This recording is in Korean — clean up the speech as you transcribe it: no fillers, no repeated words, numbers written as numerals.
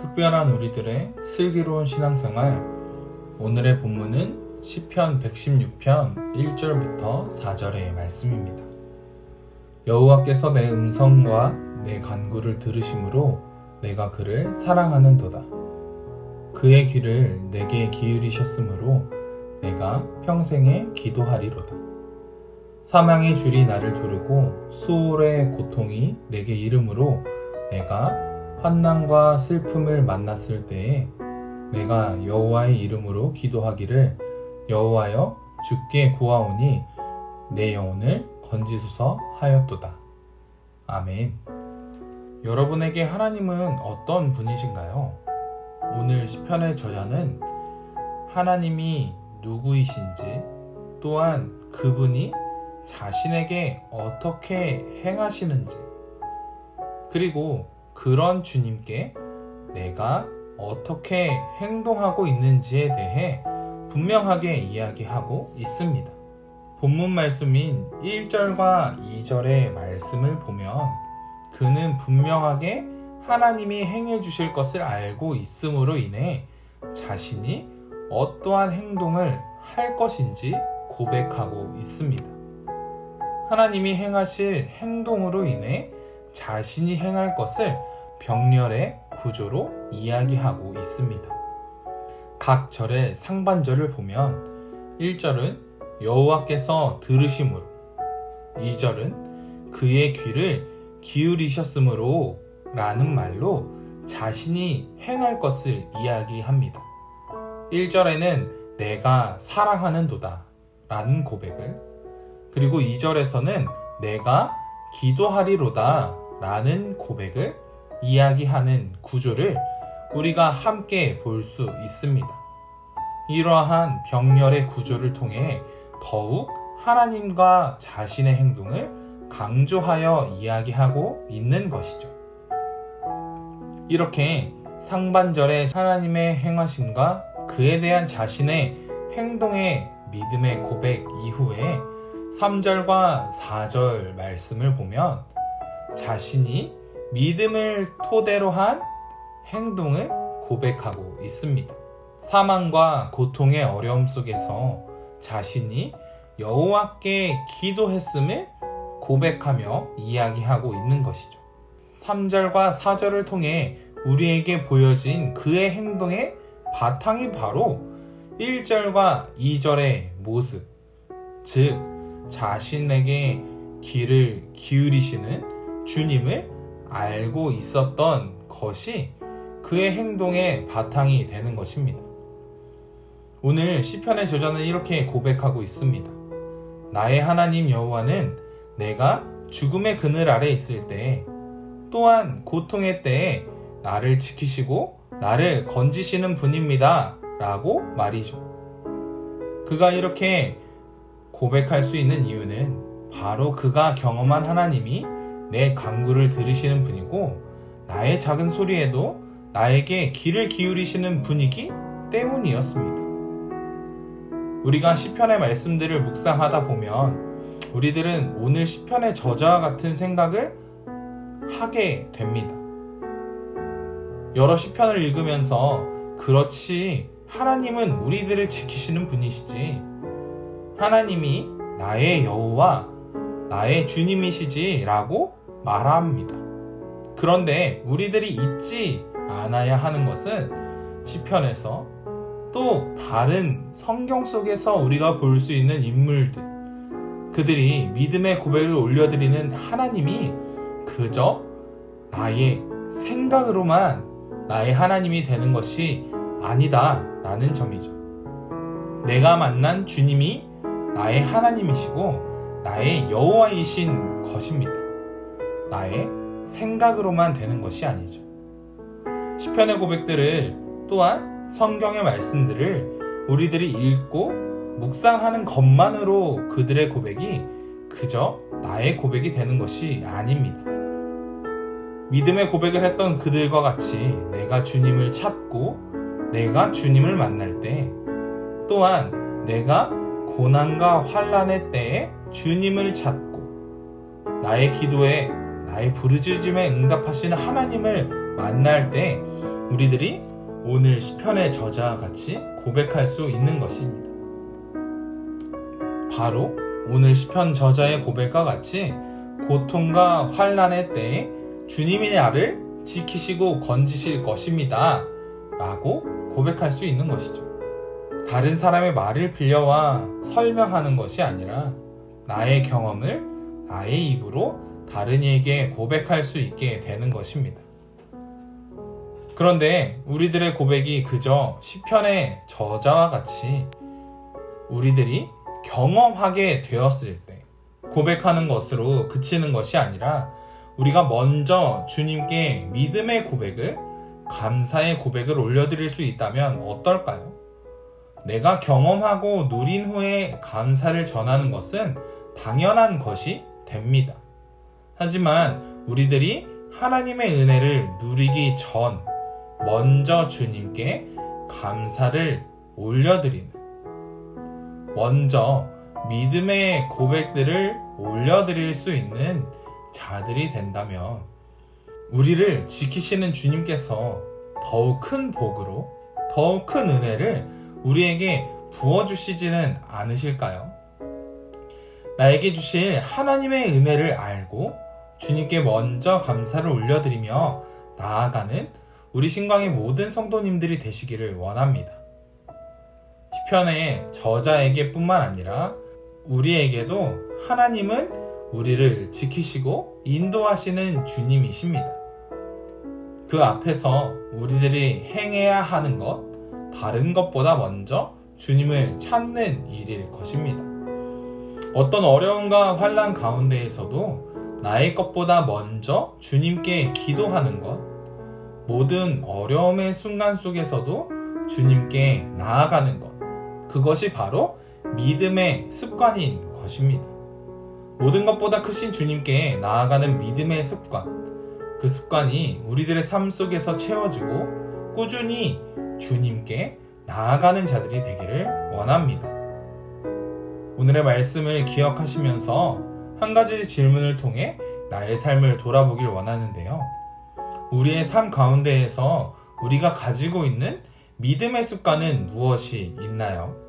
특별한 우리들의 슬기로운 신앙생활, 오늘의 본문은 시편 116편 1절부터 4절의 말씀입니다. 여호와께서 내 음성과 내 간구를 들으심으로 내가 그를 사랑하는도다. 그의 귀를 내게 기울이셨으므로 내가 평생에 기도하리로다. 사망의 줄이 나를 두르고 수월의 고통이 내게 이름으로 내가 환난과 슬픔을 만났을 때에 내가 여호와의 이름으로 기도하기를 여호와여 주께 구하오니 내 영혼을 건지소서 하였도다. 아멘. 여러분에게 하나님은 어떤 분이신가요? 오늘 시편의 저자는 하나님이 누구이신지, 또한 그분이 자신에게 어떻게 행하시는지, 그리고 그런 주님께 내가 어떻게 행동하고 있는지에 대해 분명하게 이야기하고 있습니다. 본문 말씀인 1절과 2절의 말씀을 보면 그는 분명하게 하나님이 행해 주실 것을 알고 있음으로 인해 자신이 어떠한 행동을 할 것인지 고백하고 있습니다. 하나님이 행하실 행동으로 인해 자신이 행할 것을 병렬의 구조로 이야기하고 있습니다. 각 절의 상반절을 보면 1절은 여호와께서 들으심으로, 2절은 그의 귀를 기울이셨으므로 라는 말로 자신이 행할 것을 이야기합니다. 1절에는 내가 사랑하는도다 라는 고백을, 그리고 2절에서는 내가 기도하리로다 라는 고백을 이야기하는 구조를 우리가 함께 볼 수 있습니다. 이러한 병렬의 구조를 통해 더욱 하나님과 자신의 행동을 강조하여 이야기하고 있는 것이죠. 이렇게 상반절의 하나님의 행하심과 그에 대한 자신의 행동의 믿음의 고백 이후에 3절과 4절 말씀을 보면 자신이 믿음을 토대로 한 행동을 고백하고 있습니다. 사망과 고통의 어려움 속에서 자신이 여호와께 기도했음을 고백하며 이야기하고 있는 것이죠. 3절과 4절을 통해 우리에게 보여진 그의 행동의 바탕이 바로 1절과 2절의 모습, 즉 자신에게 귀를 기울이시는 주님을 알고 있었던 것이 그의 행동의 바탕이 되는 것입니다. 오늘 시편의 저자는 이렇게 고백하고 있습니다. 나의 하나님 여호와는 내가 죽음의 그늘 아래 있을 때, 또한 고통의 때에 나를 지키시고 나를 건지시는 분입니다 라고 말이죠. 그가 이렇게 고백할 수 있는 이유는 바로 그가 경험한 하나님이 내 간구를 들으시는 분이고 나의 작은 소리에도 나에게 귀를 기울이시는 분이기 때문이었습니다. 우리가 시편의 말씀들을 묵상하다 보면 우리들은 오늘 시편의 저자와 같은 생각을 하게 됩니다. 여러 시편을 읽으면서 그렇지, 하나님은 우리들을 지키시는 분이시지, 하나님이 나의 여호와, 나의 주님이시지 라고 말합니다. 그런데 우리들이 잊지 않아야 하는 것은 시편에서 또 다른 성경 속에서 우리가 볼 수 있는 인물들, 그들이 믿음의 고백을 올려드리는 하나님이 그저 나의 생각으로만 나의 하나님이 되는 것이 아니다 라는 점이죠. 내가 만난 주님이 나의 하나님이시고 나의 여호와이신 것입니다. 나의 생각으로만 되는 것이 아니죠. 시편의 고백들을, 또한 성경의 말씀들을 우리들이 읽고 묵상하는 것만으로 그들의 고백이 그저 나의 고백이 되는 것이 아닙니다. 믿음의 고백을 했던 그들과 같이 내가 주님을 찾고 내가 주님을 만날 때, 또한 내가 고난과 환난의 때에 주님을 찾고 나의 기도에, 나의 부르짖음에 응답하시는 하나님을 만날 때 우리들이 오늘 시편의 저자와 같이 고백할 수 있는 것입니다. 바로 오늘 시편 저자의 고백과 같이 고통과 환난의 때에 주님이 나를 지키시고 건지실 것입니다 라고 고백할 수 있는 것이죠. 다른 사람의 말을 빌려와 설명하는 것이 아니라 나의 경험을 나의 입으로 다른 이에게 고백할 수 있게 되는 것입니다. 그런데 우리들의 고백이 그저 시편의 저자와 같이 우리들이 경험하게 되었을 때 고백하는 것으로 그치는 것이 아니라 우리가 먼저 주님께 믿음의 고백을, 감사의 고백을 올려드릴 수 있다면 어떨까요? 내가 경험하고 누린 후에 감사를 전하는 것은 당연한 것이 됩니다. 하지만 우리들이 하나님의 은혜를 누리기 전 먼저 주님께 감사를 올려드리는, 먼저 믿음의 고백들을 올려드릴 수 있는 자들이 된다면 우리를 지키시는 주님께서 더욱 큰 복으로, 더욱 큰 은혜를 우리에게 부어주시지는 않으실까요? 나에게 주실 하나님의 은혜를 알고 주님께 먼저 감사를 올려드리며 나아가는 우리 신광의 모든 성도님들이 되시기를 원합니다. 시편의 저자에게 뿐만 아니라 우리에게도 하나님은 우리를 지키시고 인도하시는 주님이십니다. 그 앞에서 우리들이 행해야 하는 것, 다른 것보다 먼저 주님을 찾는 일일 것입니다. 어떤 어려움과 환난 가운데에서도 나의 것보다 먼저 주님께 기도하는 것, 모든 어려움의 순간 속에서도 주님께 나아가는 것, 그것이 바로 믿음의 습관인 것입니다. 모든 것보다 크신 주님께 나아가는 믿음의 습관, 그 습관이 우리들의 삶 속에서 채워지고 꾸준히 주님께 나아가는 자들이 되기를 원합니다. 오늘의 말씀을 기억하시면서 한 가지 질문을 통해 나의 삶을 돌아보길 원하는데요. 우리의 삶 가운데에서 우리가 가지고 있는 믿음의 습관은 무엇이 있나요?